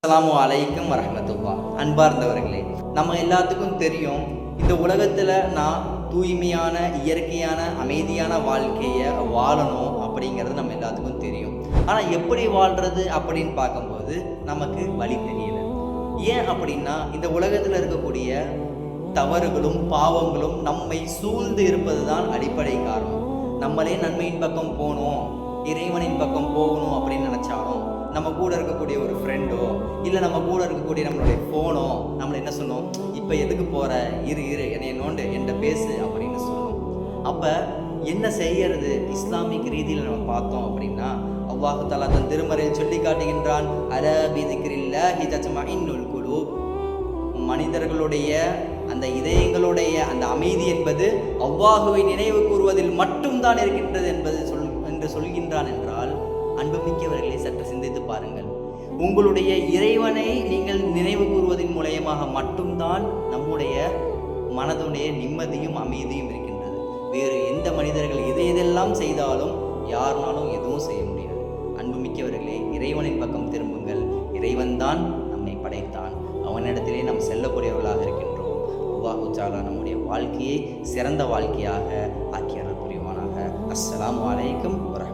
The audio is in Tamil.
அஸ்ஸலாமு அலைக்கும் வரஹ்மத்துல்லாஹ். அன்பார்ந்தவர்களே, நம்ம எல்லாத்துக்கும் தெரியும், இந்த உலகத்தில் நான் தூய்மையான இயற்கையான அமைதியான வாழ்க்கையை வாழணும் அப்படிங்கிறது நம்ம எல்லாத்துக்கும் தெரியும். ஆனால் எப்படி வாழ்கிறது அப்படின்னு பார்க்கும்போது நமக்கு வழி தெரியல. ஏன் அப்படின்னா, இந்த உலகத்தில் இருக்கக்கூடிய தவறுகளும் பாவங்களும் நம்மை சூழ்ந்து இருப்பது தான் அடிப்படை காரணம். நம்மளே நன்மையின் பக்கம் போகணும், இறைவனின் பக்கம் போகணும் அப்படின்னு நினச்சாலும் நம்ம கூட இருக்கக்கூடிய ஒரு ஃப்ரெண்டோ இல்லை நம்ம கூட இருக்கக்கூடிய நம்மளுடைய ஃபோனோ நம்மளை என்ன சொன்னோம், இப்போ எதுக்கு போகிற, இரு என்னை நோண்டு என்கிட்ட பேசு அப்படின்னு சொன்னோம். அப்போ என்ன செய்யறது? இஸ்லாமிக் ரீதியில் நம்ம பார்த்தோம் அப்படின்னா, அல்லாஹ் தஆலா தன் திருமறையில் சொல்லி காட்டுகின்றான், அலா பிதிக்ரில்லாஹி தத்மஇன்னுல் குலூப். மனிதர்களுடைய அந்த இதயங்களுடைய அந்த அமைதி என்பது அல்லாஹுவை நினைவு கூறுவதில் மட்டும்தான் இருக்கின்றது என்று சொல்கின்றான் என்றால், அன்புமிக்கவர்களை சற்று சிந்தித்து பாருங்கள். உங்களுடைய இறைவனை நீங்கள் நினைவு கூறுவதன் மூலயமாக மட்டும்தான் நம்முடைய மனதுடைய நிம்மதியும் அமைதியும் இருக்கின்றது. வேறு எந்த மனிதர்கள் எதையெல்லாம் செய்தாலும் யாருனாலும் எதுவும் செய்ய முடியாது. அன்புமிக்கவர்களே, இறைவனின் பக்கம் திரும்புங்கள். இறைவன்தான் நம்மை படைத்தான், அவனிடத்திலே நாம் செல்லக்கூடியவர்களாக இருக்கின்றோம். அல்லாஹ் தஆலா நம்முடைய வாழ்க்கையை சிறந்த வாழ்க்கையாக ஆக்கியருள் புரிவானாக. அஸ்ஸலாமு அலைக்கும் வரஹ்மத்துல்லாஹி.